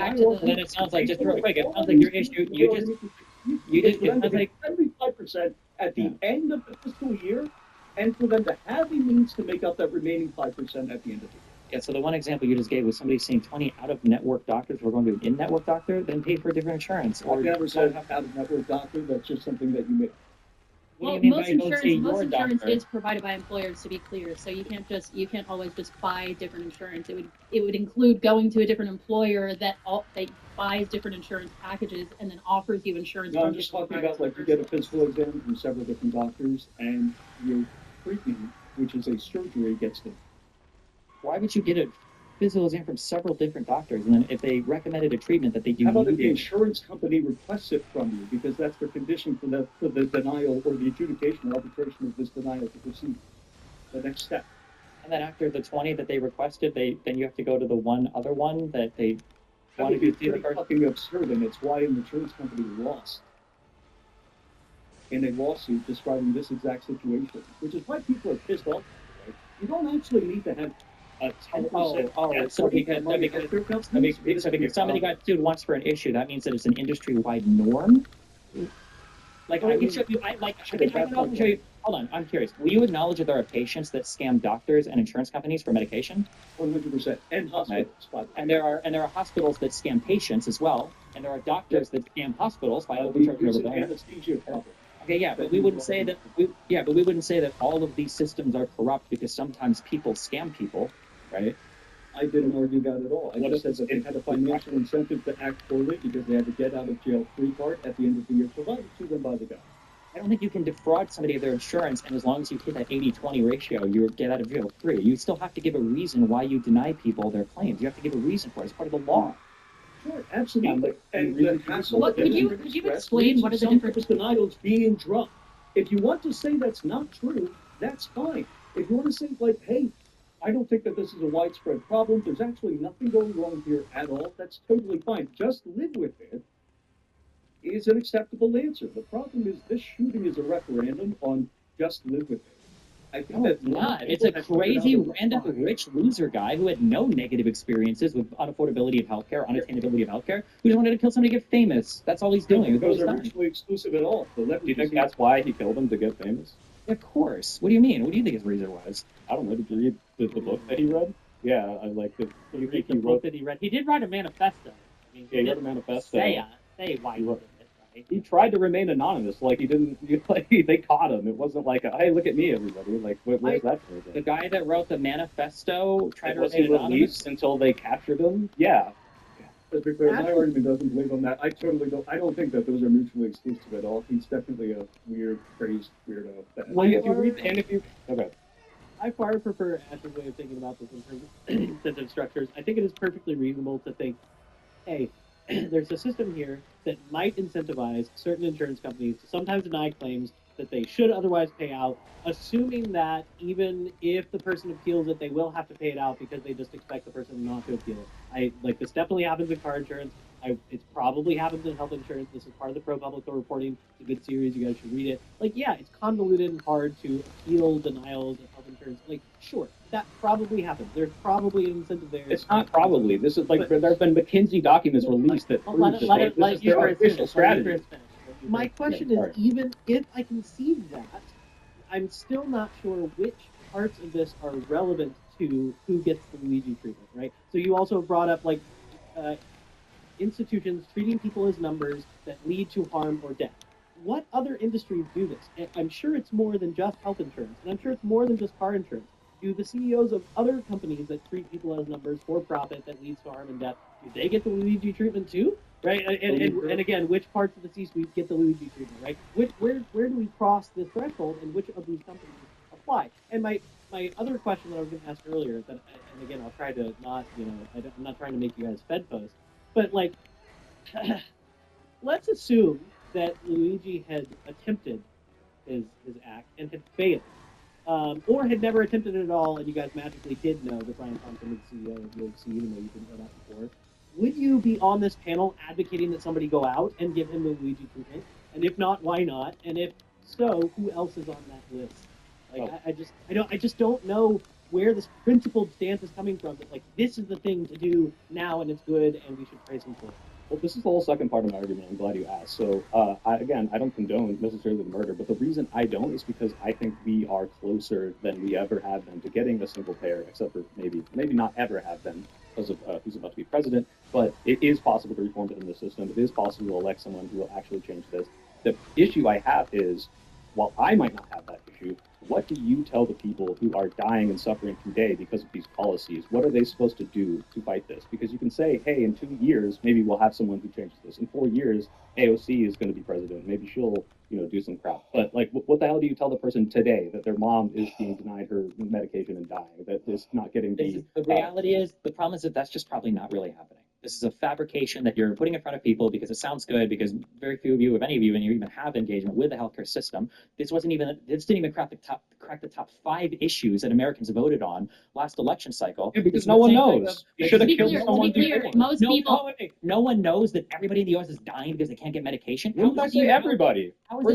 back to And then it sounds like, just real quick, it sounds like your issue, it sounds like 75% at the end of the fiscal year, and for them to have a means to make up that remaining 5% at the end of the year. Yeah, so the one example you just gave was somebody seeing 20 out-of-network doctors who are going to an in-network doctor, then pay for a different insurance. I've never said out-of-network doctor. That's just something that you make. Well, most insurance is provided by employers, to be clear. So you can't always just buy different insurance. It would include going to a different employer that buys different insurance packages and then offers you insurance. No, I'm just talking about like you get a physical exam from several different doctors, and your treatment, which is a surgery, gets done. Why would you get a physical exam from several different doctors, and then if they recommended a treatment that they do? How about if the insurance company requests it from you because that's the condition for the denial or the adjudication or arbitration of this denial to proceed? The next step. And then after the 20 that they requested, then you have to go to the one other one that they wanted to see. It's fucking absurd, and it's why an insurance company lost in a lawsuit describing this exact situation, which is why people are pissed off. Right? You don't actually need to have. So because somebody got sued once for an issue, that means that it's an industry-wide norm. Like I can show you, I can show you. Hold on, I'm curious. Will you acknowledge that there are patients that scam doctors and insurance companies for medication? 100%, and hospitals. Right. And there are hospitals that scam patients as well, and there are doctors that scam hospitals by overcharging over there. Anesthesia problem. Okay, yeah, but we wouldn't say that. But we wouldn't say that all of these systems are corrupt because sometimes people scam people. Right? I didn't argue that at all. I just said that they had a financial incentive to act poorly because they had to get out of jail free card at the end of the year provided to them by the government. I don't think you can defraud somebody of their insurance, and as long as you hit that 80-20 ratio, you get out of jail free. You still have to give a reason why you deny people their claims. You have to give a reason for it. It's part of the law. Sure, absolutely. And the hassle. Could you explain what is the difference? Denials being dropped. If you want to say that's not true, that's fine. If you want to say like, hey, I don't think that this is a widespread problem. There's actually nothing going wrong here at all. That's totally fine. Just live with it is an acceptable answer. The problem is this shooting is a referendum on just live with it. I think that's not. It's a crazy, random, rich loser guy who had no negative experiences with unaffordability of healthcare, unattainability of healthcare, who just wanted to kill somebody to get famous. That's all he's doing. Those are mutually exclusive at all. Do you think that's why he killed him, to get famous? Of course. What do you mean? What do you think his reason was? I don't know. Did you read the book that he read? Yeah, I like the book that he read. He did write a manifesto. I mean, he wrote a manifesto. Say why he wrote it. Right? He tried to remain anonymous. Like, he didn't. They caught him. It wasn't like, hey, look at me, everybody. Like, where's that for? The guy that wrote the manifesto tried to remain anonymous until they captured him. Yeah. Let's be clear, my argument doesn't believe on that. I totally don't. I don't think that those are mutually exclusive at all. He's definitely a weird, crazed weirdo. Well, if you read, and if you okay. I far prefer Ash's way of thinking about this in terms of incentive structures. I think it is perfectly reasonable to think, hey, there's a system here that might incentivize certain insurance companies to sometimes deny claims that they should otherwise pay out, assuming that even if the person appeals it, they will have to pay it out because they just expect the person not to appeal it. This definitely happens in car insurance. It probably happens in health insurance. This is part of the ProPublica reporting. It's a good series. You guys should read it. It's convoluted and hard to appeal denials of health insurance. Sure, that probably happens. There's probably an incentive there. It's not probably. This is there have been McKinsey documents released that prove that this is their official strategy. My question is, even if I concede that, I'm still not sure which parts of this are relevant to who gets the Luigi treatment, right? So you also brought up institutions treating people as numbers that lead to harm or death. What other industries do this? And I'm sure it's more than just health insurance, and I'm sure it's more than just car insurance. Do the CEOs of other companies that treat people as numbers for profit that leads to harm and death, do they get the Luigi treatment too? Right? And again, which parts of the C-suite get the Luigi treatment, right? Where do we cross this threshold, and which of these companies apply? And my other question that I was going to ask earlier, and again, I'll try to not, I'm not trying to make you guys fed post, but let's assume that Luigi had attempted his act and had failed, or had never attempted it at all, and you guys magically did know that Brian Thompson was the CEO of UFC, even though you didn't know that before. Would you be on this panel advocating that somebody go out and give him the Luigi treatment? And if not, why not? And if so, who else is on that list? I just don't know where this principled stance is coming from. That like this is the thing to do now, and it's good, and we should praise him for it. Well, this is the whole second part of my argument. I'm glad you asked. So, I don't condone necessarily the murder, but the reason I don't is because I think we are closer than we ever have been to getting a single payer, except for maybe not ever have been because of who's about to be president. But it is possible to reform it in the system. It is possible to elect someone who will actually change this. The issue I have is, while I might not have that issue, what do you tell the people who are dying and suffering today because of these policies? What are they supposed to do to fight this? Because you can say, hey, in 2 years, maybe we'll have someone who changes this. In 4 years, AOC is going to be president. Maybe she'll, do some crap. But like, what the hell do you tell the person today that their mom is being denied her medication and dying? That is not getting The reality is, the problem is that that's just probably not really happening. This is a fabrication that you're putting in front of people because it sounds good, because very few of you, if any of you, and you even have engagement with the healthcare system. This didn't even crack the top 5 issues that Americans voted on last election cycle. Yeah, because no one knows. You should have killed someone. No one knows that everybody in the U.S. is dying because they can't get medication. Wouldn't I say everybody?